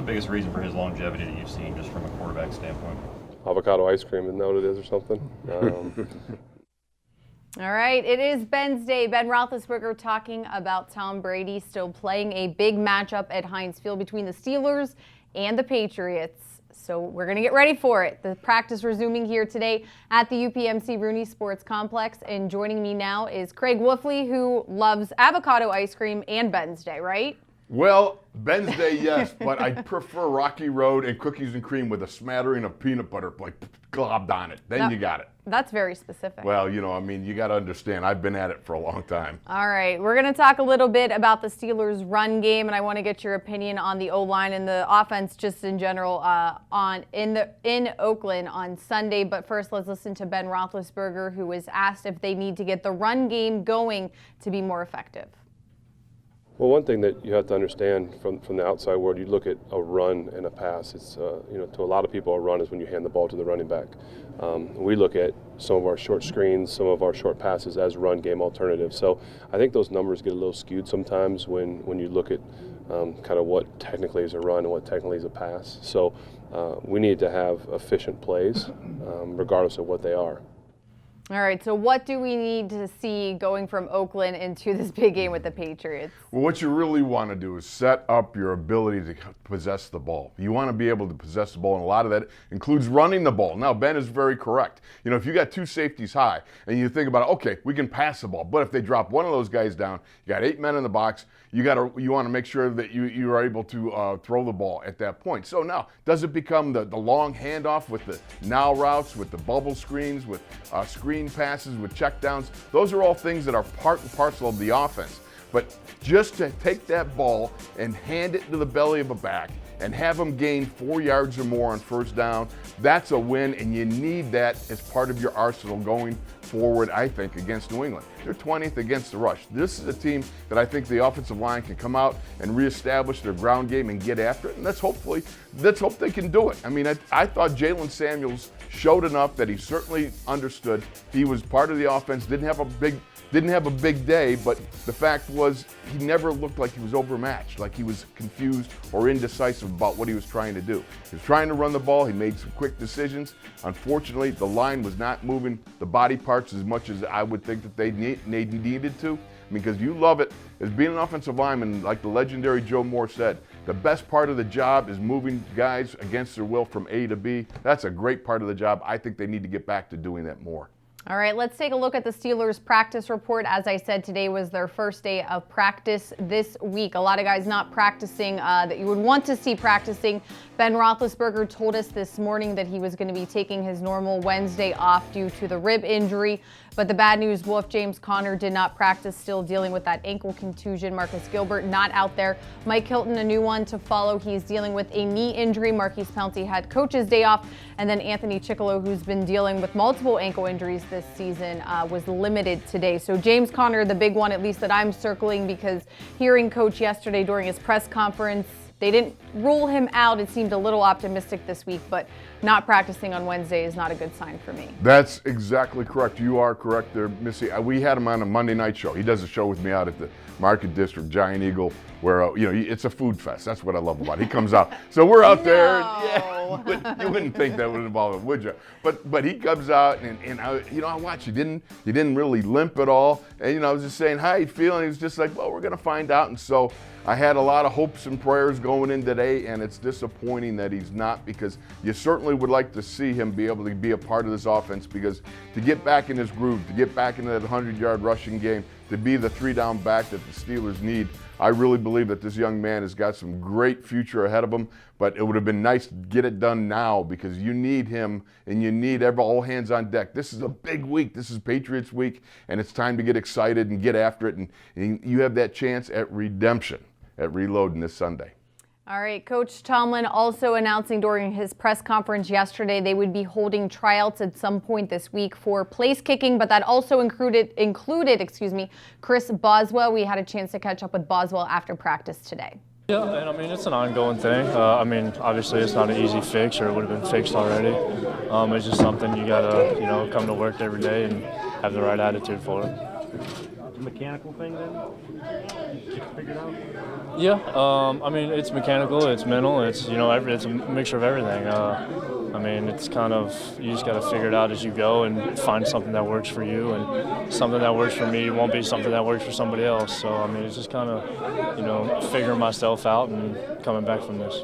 the biggest reason for his longevity that you've seen, just from a quarterback standpoint? Avocado ice cream, isn't that what it is or something? All right, it is Ben's day. Ben Roethlisberger talking about Tom Brady still playing a big matchup at Heinz Field between the Steelers and the Patriots. So we're going to get ready for it. The practice resuming here today at the UPMC Rooney Sports Complex. And joining me now is Craig Wolfely, who loves avocado ice cream and Ben's day, right? Well, Ben's day, yes, but I prefer Rocky Road and cookies and cream with a smattering of peanut butter, like globbed on it. Then you got it. That's very specific. Well, you know, I mean, you got to understand, I've been at it for a long time. All right, we're going to talk a little bit about the Steelers' run game, and I want to get your opinion on the O-line and the offense just in general in Oakland on Sunday. But first, let's listen to Ben Roethlisberger, who was asked if they need to get the run game going to be more effective. Well, one thing that you have to understand from the outside world, you look at a run and a pass. It's you know, to a lot of people, a run is when you hand the ball to the running back. We look at some of our short screens, some of our short passes as run game alternatives. So I think those numbers get a little skewed sometimes when you look at kind of what technically is a run and what technically is a pass. So we need to have efficient plays, regardless of what they are. All right, so what do we need to see going from Oakland into this big game with the Patriots? Well, what you really want to do is set up your ability to possess the ball. You want to be able to possess the ball, and a lot of that includes running the ball. Now, Ben is very correct. You know, if you got two safeties high, and you think about, okay, we can pass the ball, but if they drop one of those guys down, you got 8 men in the box, you want to make sure that you are able to throw the ball at that point. So now, does it become the long handoff with the now routes, with the bubble screens, with screen passes, with checkdowns? Those are all things that are part and parcel of the offense. But just to take that ball and hand it to the belly of a back and have them gain 4 yards or more on first down, that's a win, and you need that as part of your arsenal going forward, I think, against New England. They're 20th against the rush. This is a team that I think the offensive line can come out and reestablish their ground game and get after it, and let's hope they can do it. I mean, I thought Jalen Samuels showed enough that he certainly understood. He was part of the offense, didn't have a big day, but the fact was he never looked like he was overmatched, like he was confused or indecisive about what he was trying to do. He was trying to run the ball. He made some quick decisions. Unfortunately, the line was not moving the body parts as much as I would think that they needed to. Because you love it as being an offensive lineman, like the legendary Joe Moore said, the best part of the job is moving guys against their will from A to B. That's a great part of the job. I think they need to get back to doing that more. All right, let's take a look at the Steelers practice report. As I said, today was their first day of practice this week. A lot of guys not practicing that you would want to see practicing. Ben Roethlisberger told us this morning that he was going to be taking his normal Wednesday off due to the rib injury. But the bad news, James Conner did not practice, still dealing with that ankle contusion. Marcus Gilbert not out there. Mike Hilton, a new one to follow. He's dealing with a knee injury. Marquise Pouncey had coach's day off. And then Anthony Chickillo, who's been dealing with multiple ankle injuries this season, was limited today. So James Conner, the big one, at least that I'm circling, because hearing Coach yesterday during his press conference, they didn't rule him out. It seemed a little optimistic this week, but not practicing on Wednesday is not a good sign for me. That's exactly correct. You are correct there, Missy. We had him on a Monday night show. He does a show with me out at the Market District, Giant Eagle, where you know, it's a food fest. That's what I love about it. He comes out. So we're out there. And, yeah, you wouldn't think that would involve him, would you? But he comes out, and I watched. He didn't really limp at all. And I was just saying, how you feeling? He was just like, well, we're gonna find out. And so I had a lot of hopes and prayers going in today, and it's disappointing that he's not, because you certainly would like to see him be able to be a part of this offense, because to get back in his groove, to get back into that 100-yard rushing game, to be the 3-down back that the Steelers need, I really believe that this young man has got some great future ahead of him, but it would have been nice to get it done now, because you need him and you need all hands on deck. This is a big week. This is Patriots week, and it's time to get excited and get after it, and you have that chance at redemption, at reloading this Sunday. All right, Coach Tomlin also announcing during his press conference yesterday they would be holding tryouts at some point this week for place kicking, but that also included Chris Boswell. We had a chance to catch up with Boswell after practice today. Yeah, and I mean, it's an ongoing thing. I mean, obviously it's not an easy fix, or it would have been fixed already. It's just something you gotta, come to work every day and have the right attitude for it. a mechanical thing then? Get it figured out? Yeah, I mean, it's mechanical, it's mental, it's, you know, it's a mixture of everything. I mean, it's kind of, you just got to figure it out as you go and find something that works for you, and something that works for me won't be something that works for somebody else. So, I mean, it's just kind of, you know, figuring myself out and coming back from this.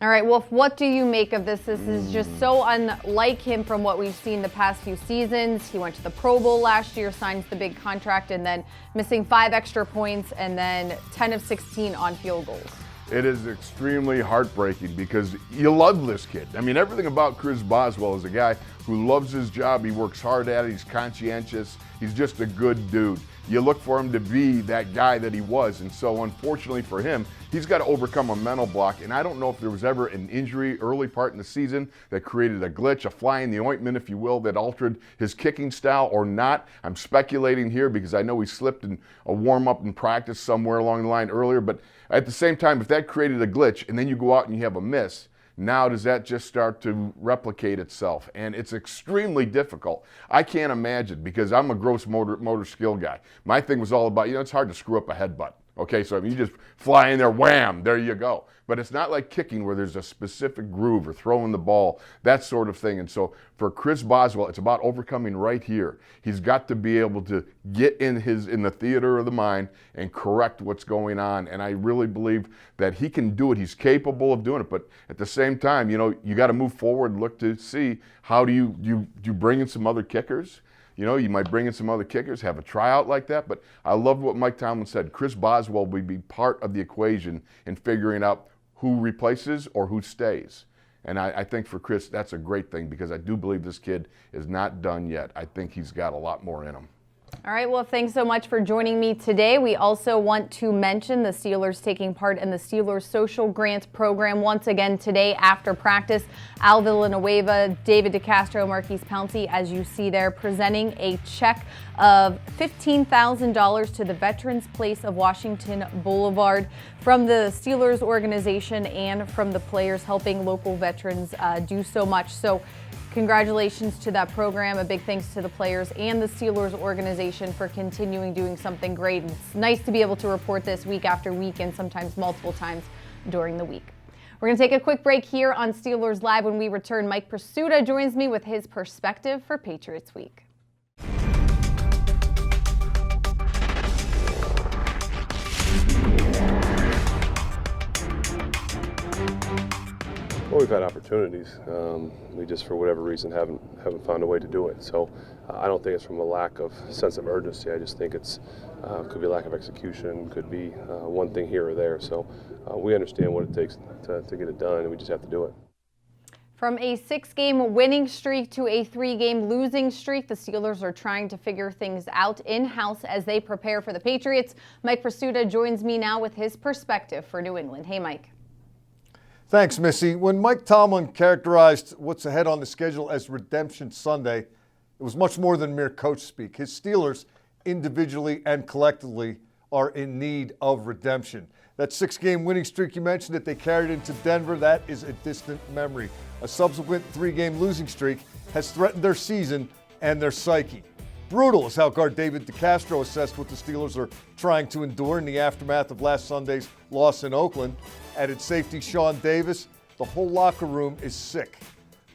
All right, Wolf, what do you make of this? This is just so unlike him from what we've seen the past few seasons. He went to the Pro Bowl last year, signs the big contract, and then missing 5 extra points and then 10 of 16 on field goals. It is extremely heartbreaking because you love this kid. I mean, everything about Chris Boswell is a guy who loves his job. He works hard at it. He's conscientious. He's just a good dude. You look for him to be that guy that he was. And so unfortunately for him, he's got to overcome a mental block. And I don't know if there was ever an injury early part in the season that created a glitch, a fly in the ointment, if you will, that altered his kicking style or not. I'm speculating here because I know he slipped in a warm-up in practice somewhere along the line earlier. But at the same time, if that created a glitch and then you go out and you have a miss, now does that just start to replicate itself? And it's extremely difficult. I can't imagine, because I'm a gross motor skill guy. My thing was all about, you know, it's hard to screw up a headbutt. Okay, so I mean, you just fly in there, wham, there you go. But it's not like kicking where there's a specific groove or throwing the ball, that sort of thing. And so for Chris Boswell, it's about overcoming right here. He's got to be able to get in the theater of the mind and correct what's going on. And I really believe that he can do it. He's capable of doing it. But at the same time, you know, you got to move forward and look to see how do you bring in some other kickers. You know, you might bring in some other kickers, have a tryout like that. But I love what Mike Tomlin said. Chris Boswell will be part of the equation in figuring out who replaces or who stays. And I think for Chris, that's a great thing, because I do believe this kid is not done yet. I think he's got a lot more in him. All right, well, thanks so much for joining me today. We also want to mention the Steelers taking part in the Steelers Social Grants Program once again today after practice. Al Villanueva, David DeCastro, Marquise Pouncey, as you see there, presenting a check of $15,000 to the Veterans Place of Washington Boulevard from the Steelers organization and from the players helping local veterans do so much. So congratulations to that program. A big thanks to the players and the Steelers organization for continuing doing something great. It's nice to be able to report this week after week and sometimes multiple times during the week. We're going to take a quick break here on Steelers Live. When we return, Mike Prisuta joins me with his perspective for Patriots Week. Well, we've had opportunities. We just, for whatever reason, haven't found a way to do it. So I don't think it's from a lack of sense of urgency. I just think it's could be lack of execution, could be one thing here or there. So we understand what it takes to get it done, and we just have to do it. From a 6-game winning streak to a 3-game losing streak, the Steelers are trying to figure things out in-house as they prepare for the Patriots. Mike Prisuta joins me now with his perspective for New England. Hey, Mike. Thanks, Missy. When Mike Tomlin characterized what's ahead on the schedule as Redemption Sunday, it was much more than mere coach speak. His Steelers, individually and collectively, are in need of redemption. That 6-game winning streak you mentioned that they carried into Denver, that is a distant memory. A subsequent 3-game losing streak has threatened their season and their psyche. Brutal is how guard David DeCastro assessed what the Steelers are trying to endure in the aftermath of last Sunday's loss in Oakland. Added safety Sean Davis, the whole locker room is sick.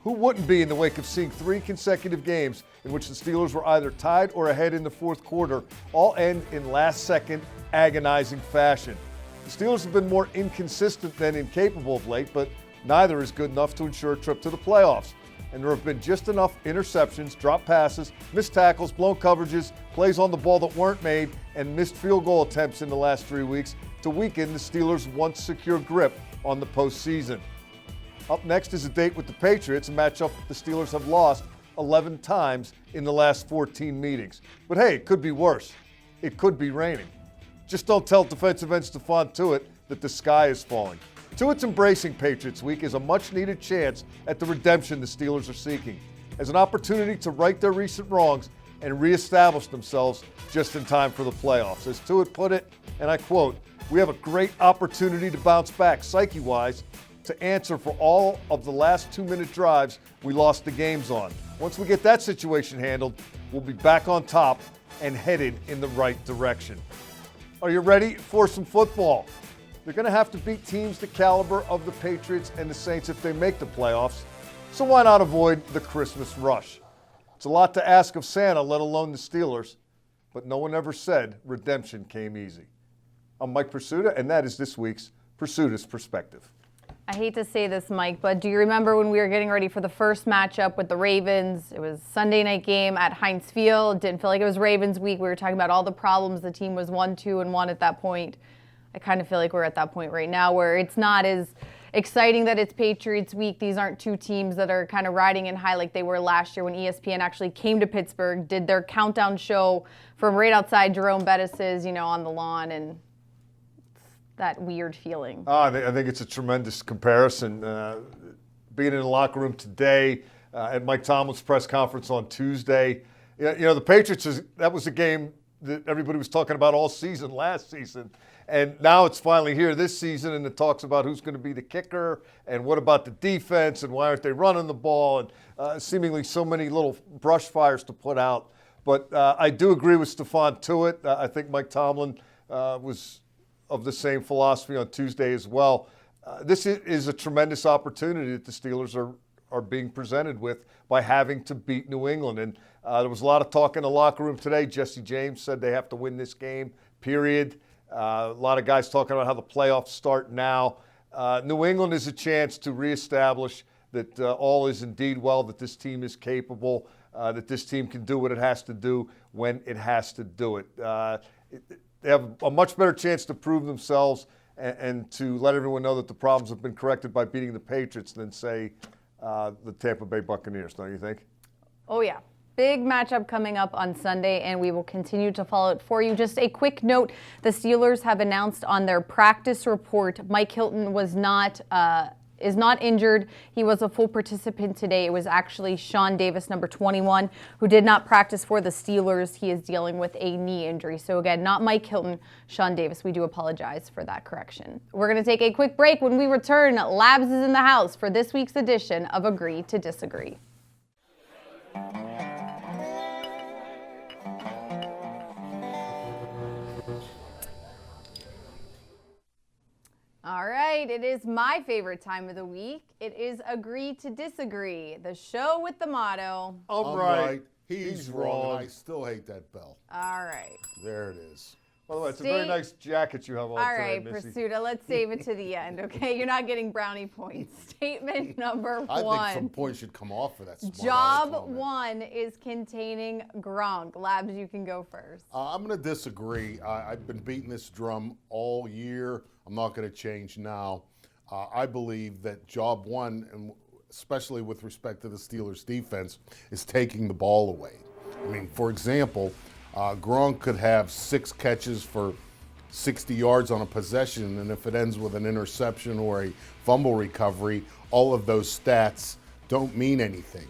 Who wouldn't be in the wake of seeing 3 consecutive games in which the Steelers were either tied or ahead in the fourth quarter, all end in last-second agonizing fashion? The Steelers have been more inconsistent than incapable of late, but neither is good enough to ensure a trip to the playoffs. And there have been just enough interceptions, drop passes, missed tackles, blown coverages, plays on the ball that weren't made, and missed field goal attempts in the last 3 weeks to weaken the Steelers' once secure grip on the postseason. Up next is a date with the Patriots, a matchup the Steelers have lost 11 times in the last 14 meetings. But hey, it could be worse. It could be raining. Just don't tell defensive end Stephon Tuitt that the sky is falling. Tuitt's embracing Patriots Week is a much-needed chance at the redemption the Steelers are seeking, as an opportunity to right their recent wrongs and reestablish themselves just in time for the playoffs. As Tuitt put it, and I quote, "We have a great opportunity to bounce back psyche-wise to answer for all of the last 2-minute drives we lost the games on. Once we get that situation handled, will be back on top and headed in the right direction. Are you ready for some football? They're going to have to beat teams the caliber of the Patriots and the Saints if they make the playoffs, so why not avoid the Christmas rush? It's a lot to ask of Santa, let alone the Steelers, but no one ever said redemption came easy. I'm Mike Prisuta, and that is this week's PRISUTA'S Perspective. I hate to say this, Mike, but do you remember when we were getting ready for the first matchup with the Ravens? It was Sunday night game at Heinz Field. Didn't feel like it was Ravens week. We were talking about all the problems. The team was 1-2-1 at that point. I kind of feel like we're at that point right now where it's not as exciting that it's Patriots week. These aren't two teams that are kind of riding in high like they were last year when ESPN actually came to Pittsburgh, did their countdown show from right outside Jerome Bettis's, on the lawn, and that weird feeling. I think it's a tremendous comparison. Being in the locker room today, at Mike Tomlin's press conference on Tuesday, the Patriots, that was a game that everybody was talking about all season last season. And now it's finally here this season, and it talks about who's going to be the kicker and what about the defense and why aren't they running the ball, and seemingly so many little brush fires to put out. But I do agree with Stephon Tuitt. I think Mike Tomlin was of the same philosophy on Tuesday as well. This is a tremendous opportunity that the Steelers are being presented with by having to beat New England. And there was a lot of talk in the locker room today. Jesse James said they have to win this game, period. A lot of guys talking about how the playoffs start now. New England is a chance to reestablish that all is indeed well, that this team is capable, that this team can do what it has to do when it has to do it. They have a much better chance to prove themselves and to let everyone know that the problems have been corrected by beating the Patriots than, say, the Tampa Bay Buccaneers, don't you think? Oh, yeah. Big matchup coming up on Sunday, and we will continue to follow it for you. Just a quick note, the Steelers have announced on their practice report Mike Hilton is not injured. He was a full participant today. It was actually Sean Davis, number 21, who did not practice for the Steelers. He is dealing with a knee injury. So again, not Mike Hilton, Sean Davis. We do apologize for that correction. We're going to take a quick break. When we return, Labs is in the house for this week's edition of Agree to Disagree. All right, it is my favorite time of the week. It is Agree to Disagree, the show with the motto. I'm right. He's wrong. I still hate that bell. All right. There it is. By the way, it's a very nice jacket you have on today, All right, Missi. Prisuta, let's save it to the end, okay? You're not getting brownie points. Statement number one. I think some points should come off for that. Job one is containing Gronk. Labs, you can go first. I'm going to disagree. I've been beating this drum all year. I'm not going to change now. I believe that job one, and especially with respect to the Steelers' defense, is taking the ball away. I mean, for example, Gronk could have 6 catches for 60 yards on a possession, and if it ends with an interception or a fumble recovery, all of those stats don't mean anything.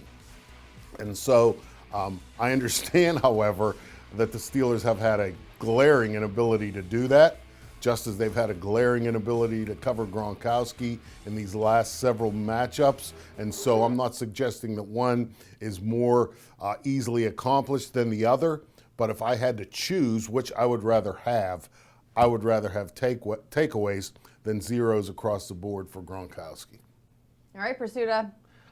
And so I understand, however, that the Steelers have had a glaring inability to do that, just as they've had a glaring inability to cover Gronkowski in these last several matchups. And so I'm not suggesting that one is more easily accomplished than the other. But if I had to choose which I would rather have takeaways than zeros across the board for Gronkowski. All right, Prisuta.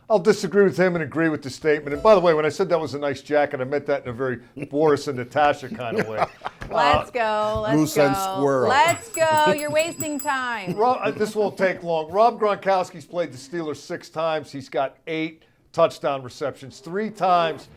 I'll disagree with him and agree with the statement. And by the way, when I said that was a nice jacket, I meant that in a very Boris and Natasha kind of way. Let's go. Moose and squirrel. Let's go. You're wasting time. This won't take long. Rob Gronkowski's played the Steelers 6 times. He's got 8 touchdown receptions. 2 times,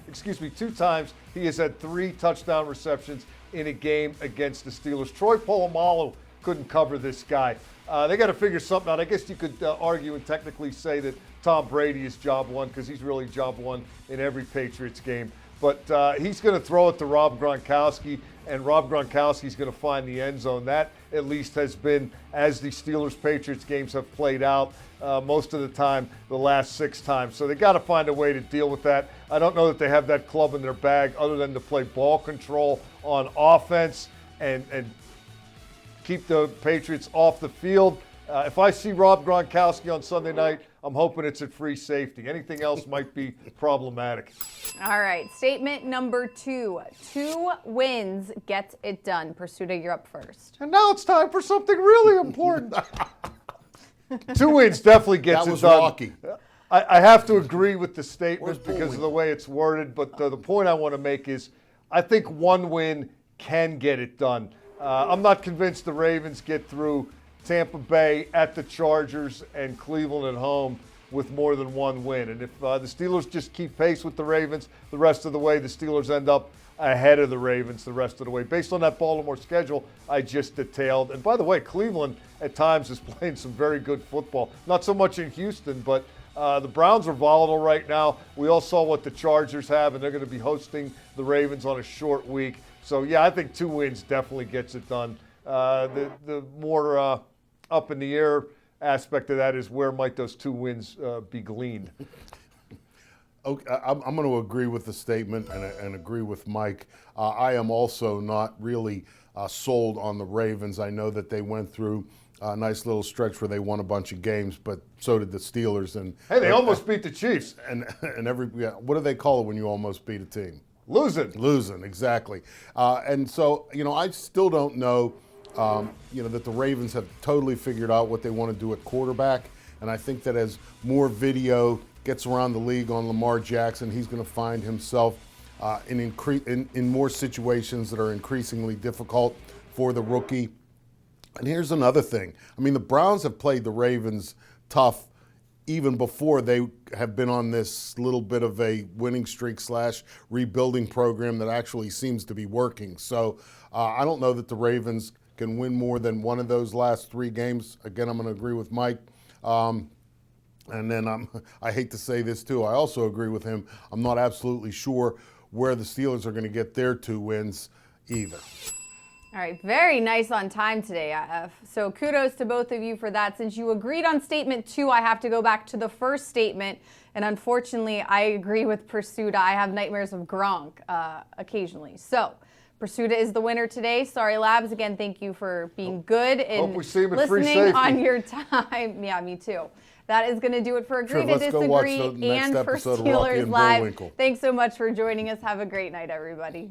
he has had 3 touchdown receptions in a game against the Steelers. Troy Polamalu couldn't cover this guy. They got to figure something out. I guess you could argue and technically say that Tom Brady is job one because he's really job one in every Patriots game. But he's going to throw it to Rob Gronkowski, and Rob Gronkowski's going to find the end zone. That, at least, has been, as the Steelers-Patriots games have played out most of the time, the last 6 times. So they got to find a way to deal with that. I don't know that they have that club in their bag other than to play ball control on offense and keep the Patriots off the field. If I see Rob Gronkowski on Sunday night, I'm hoping it's at free safety. Anything else might be problematic. All right, statement number 2. 2 wins gets it done. Pursuta, you're up first. And now it's time for something really important. 2 wins definitely gets That it was done. Rocky. I have to agree with the statement Where's because of Bowie? the way it's worded, but the point I want to make is I think 1 win can get it done. I'm not convinced the Ravens get through Tampa Bay at the Chargers and Cleveland at home with more than 1 win. And if the Steelers just keep pace with the Ravens the rest of the way, the Steelers end up ahead of the Ravens the rest of the way, based on that Baltimore schedule I just detailed. And by the way, Cleveland at times is playing some very good football. Not so much in Houston, but the Browns are volatile right now. We all saw what the Chargers have, and they're going to be hosting the Ravens on a short week. So, yeah, I think 2 wins definitely gets it done. The more up in the air aspect of that is where might those 2 wins be gleaned. Okay, I'm going to agree with the statement and agree with Mike. I am also not really sold on the Ravens. I know that they went through a nice little stretch where they won a bunch of games, but so did the Steelers. And Hey, they almost beat the Chiefs. and what do they call it when you almost beat a team? Losing, exactly. And so, I still don't know, that the Ravens have totally figured out what they want to do at quarterback. And I think that as more video gets around the league on Lamar Jackson, he's going to find himself in more situations that are increasingly difficult for the rookie. And here's another thing. I mean, the Browns have played the Ravens tough even before they have been on this little bit of a winning streak / rebuilding program that actually seems to be working. So I don't know that the Ravens can win more than one of those last 3 games. Again, I'm going to agree with Mike. And then I hate to say this too, I also agree with him. I'm not absolutely sure where the Steelers are going to get their 2 wins either. All right, very nice on time today, IF. So kudos to both of you for that. Since you agreed on statement 2, I have to go back to the first statement. And unfortunately, I agree with Pursuta. I have nightmares of Gronk occasionally. So Pursuta is the winner today. Sorry, Labs. Again, thank you for being good and Hope we see him at free listening safety. on your time. Yeah, me too. That is going to do it for Agree Sure, to let's go watch Disagree the next and for episode of Rocky Steelers and Live. Bullwinkle. Thanks so much for joining us. Have a great night, everybody.